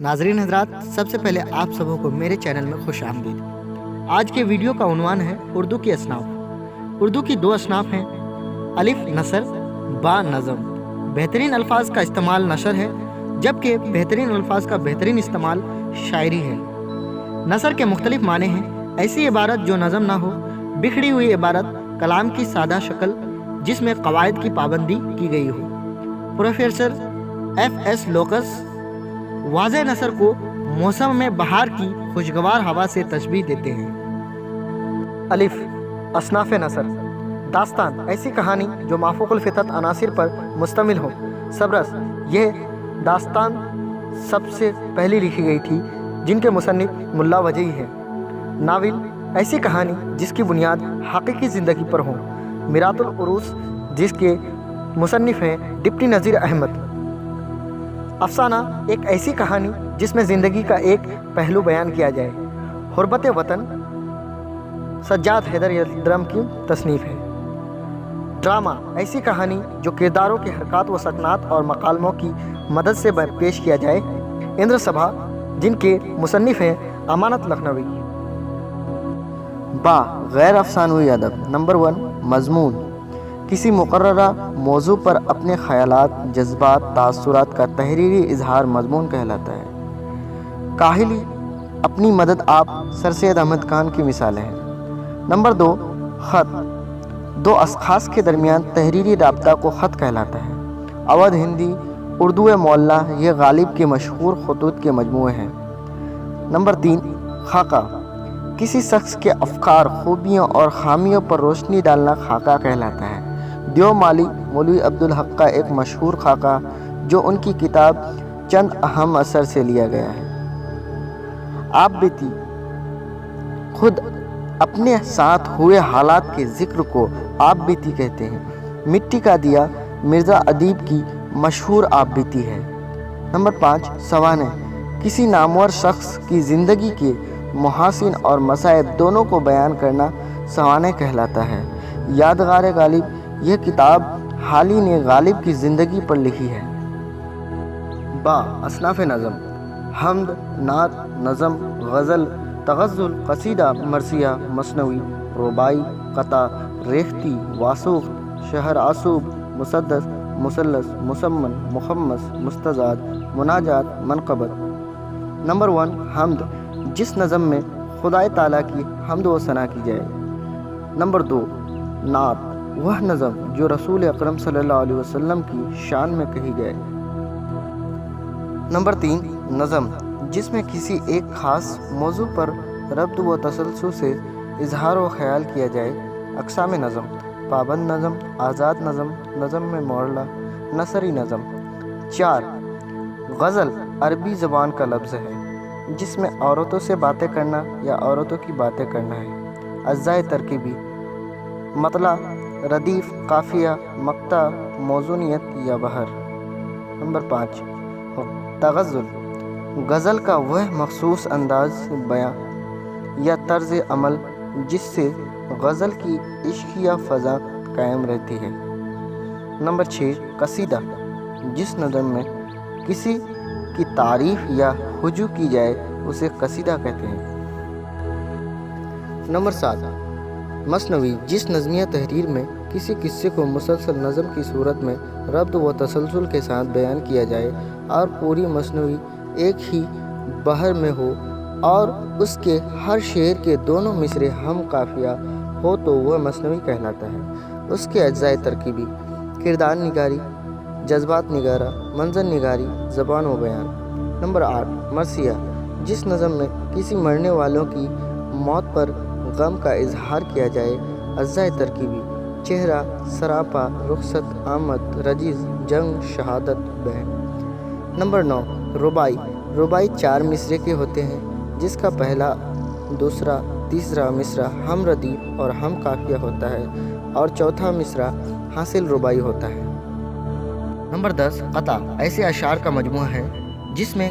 ناظرین حضرات، سب سے پہلے آپ سبوں کو میرے چینل میں خوش آمدید۔ آج کے ویڈیو کا عنوان ہے اردو کی اصناف۔ اردو کی دو اصناف ہیں، الف نثر، با نظم۔ بہترین الفاظ کا استعمال نثر ہے، جبکہ بہترین الفاظ کا بہترین استعمال شاعری ہے۔ نثر کے مختلف معنی ہیں: ایسی عبارت جو نظم نہ ہو، بکھڑی ہوئی عبارت، کلام کی سادہ شکل جس میں قواعد کی پابندی کی گئی ہو۔ پروفیسر ایف ایس لوکس واضح نثر کو موسم میں بہار کی خوشگوار ہوا سے تشبیہ دیتے ہیں۔ الف اصناف نثر: داستان، ایسی کہانی جو مافوق الفطرت عناصر پر مشتمل ہو۔ سبرس، یہ داستان سب سے پہلی لکھی گئی تھی، جن کے مصنف ملا وجہی ہیں۔ ناول، ایسی کہانی جس کی بنیاد حقیقی زندگی پر ہو۔ میرات العروس، جس کے مصنف ہیں ڈپٹی نذیر احمد۔ افسانہ، ایک ایسی کہانی جس میں زندگی کا ایک پہلو بیان کیا جائے۔ حربت وطن، سجاد حیدر یلدرم کی تصنیف ہے۔ ڈرامہ، ایسی کہانی جو کرداروں کے حرکات و سکنات اور مکالموں کی مدد سے پیش کیا جائے۔ اندر سبھا، جن کے مصنف ہیں امانت لکھنوی۔ با غیر افسانوی ادب۔ نمبر 1، مضمون، کسی مقررہ موضوع پر اپنے خیالات، جذبات، تاثرات کا تحریری اظہار مضمون کہلاتا ہے۔ کاہلی، اپنی مدد آپ، سر سید احمد خان کی مثالیں ہیں۔ نمبر 2، خط، دو اشخاص کے درمیان تحریری رابطہ کو خط کہلاتا ہے۔ اودھ ہندی، اردو معلیٰ، یہ غالب کے مشہور خطوط کے مجموعے ہیں۔ نمبر 3، خاکہ، کسی شخص کے افکار، خوبیوں اور خامیوں پر روشنی ڈالنا خاکہ کہلاتا ہے۔ دیو مالی، مولوی عبدالحق کا ایک مشہور خاکہ جو ان کی کتاب چند اہم اثر سے لیا گیا ہے۔ آپ بیتی، خود اپنے ساتھ ہوئے حالات کے ذکر کو آپ بیتی کہتے ہیں۔ مٹی کا دیا، مرزا ادیب کی مشہور آپ بیتی ہے۔ نمبر 5، سوانح، کسی نامور شخص کی زندگی کے محاسن اور مصائب دونوں کو بیان کرنا سوانح کہلاتا ہے۔ یادگار غالب، یہ کتاب حالی نے غالب کی زندگی پر لکھی ہے۔ با اصناف نظم: حمد، نعت، نظم، غزل، تغزل، قصیدہ، مرثیہ، مثنوی، رباعی، قطع، ریختی، واسوخت، شہر آسوب، مسدس، مثلث، مسمن، مخمس، مستزاد، مناجات، منقبت۔ نمبر 1، حمد، جس نظم میں خدائے تعالیٰ کی حمد و ثنا کی جائے۔ نمبر 2، نعت، وہ نظم جو رسول اکرم صلی اللہ علیہ وسلم کی شان میں کہی جائے۔ نمبر 3، نظم، جس میں کسی ایک خاص موضوع پر ربط و تسلسل سے اظہار و خیال کیا جائے۔ اقسام نظم: پابند نظم، آزاد نظم، نظم میں معلّہ، نثری نظم۔ 4، غزل، عربی زبان کا لفظ ہے جس میں عورتوں سے باتیں کرنا یا عورتوں کی باتیں کرنا ہے۔ اجزائے ترکیبی: مطلع، ردیف، قافیہ، مقطع، موزونیت یا بحر۔ نمبر 5، تغزل، غزل کا وہ مخصوص انداز بیاں یا طرز عمل جس سے غزل کی عشقیہ فضا قائم رہتی ہے۔ نمبر 6، قصیدہ، جس نظم میں کسی کی تعریف یا ہجو کی جائے اسے قصیدہ کہتے ہیں۔ نمبر 7، مثنوی، جس نظمیہ تحریر میں کسی قصے کو مسلسل نظم کی صورت میں ربط و تسلسل کے ساتھ بیان کیا جائے اور پوری مثنوی ایک ہی بحر میں ہو اور اس کے ہر شعر کے دونوں مصرے ہم قافیہ ہو تو وہ مثنوی کہلاتا ہے۔ اس کے اجزائے ترکیبی: کردار نگاری، جذبات نگارہ، منظر نگاری، زبان و بیان۔ نمبر 8، مرثیہ، جس نظم میں کسی مرنے والوں کی موت پر غم کا اظہار کیا جائے۔ اجزائے ترکیبی: چہرہ، سراپا، رخصت، آمد، رجز، جنگ، شہادت، بہن۔ نمبر 9، رباعی، رباعی 4 مصرے کے ہوتے ہیں جس کا پہلا، دوسرا، تیسرا مصرع ہم ردیف اور ہم قافیہ ہوتا ہے اور چوتھا مصرع حاصل رباعی ہوتا ہے۔ نمبر 10، قطع، ایسے اشعار کا مجموعہ ہے جس میں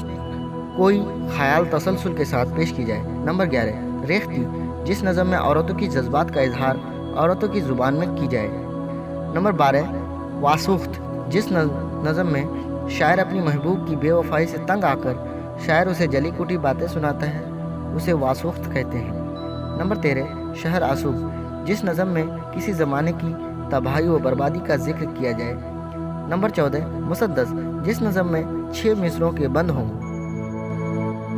کوئی خیال تسلسل کے ساتھ پیش کی جائے۔ نمبر 11، ریختی، جس نظم میں عورتوں کی جذبات کا اظہار عورتوں کی زبان میں کی جائے۔ نمبر 12، واسوخت، جس نظم میں شاعر اپنی محبوب کی بے وفائی سے تنگ آ کر شاعر اسے جلی کوٹی باتیں سناتا ہے، اسے واسوخت کہتے ہیں۔ نمبر 13 شہر آسوب، جس نظم میں کسی زمانے کی تباہی و بربادی کا ذکر کیا جائے۔ نمبر 14 مسدس، جس نظم میں 6 مصروں کے بند ہوں۔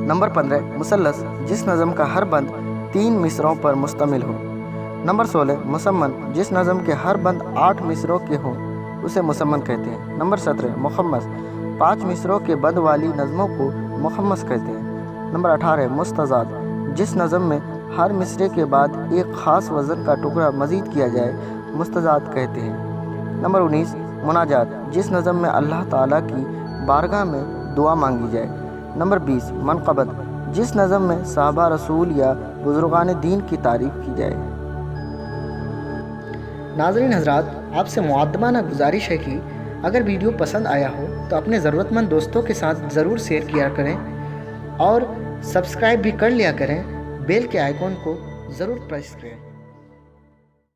نمبر 15 مثلث، جس نظم کا ہر بند 3 مصروں پر مشتمل ہو۔ نمبر 16 مسمن، جس نظم کے ہر بند 8 مصروں کے ہوں، اسے مسمن کہتے ہیں۔ نمبر 17 مخمس، 5 مصروں کے بند والی نظموں کو مخمس کہتے ہیں۔ نمبر 18 مستزاد، جس نظم میں ہر مصرے کے بعد ایک خاص وزن کا ٹکڑا مزید کیا جائے، مستزاد کہتے ہیں۔ نمبر 19 مناجات، جس نظم میں اللہ تعالیٰ کی بارگاہ میں دعا مانگی جائے۔ نمبر 20 منقبت، جس نظم میں صحابہ رسول یا بزرگان دین کی تعریف کی جائے۔ ناظرین حضرات، آپ سے معدبانہ گزارش ہے کہ اگر ویڈیو پسند آیا ہو تو اپنے ضرورت مند دوستوں کے ساتھ ضرور شیئر کیا کریں اور سبسکرائب بھی کر لیا کریں، بیل کے آئیکن کو ضرور پریس کریں۔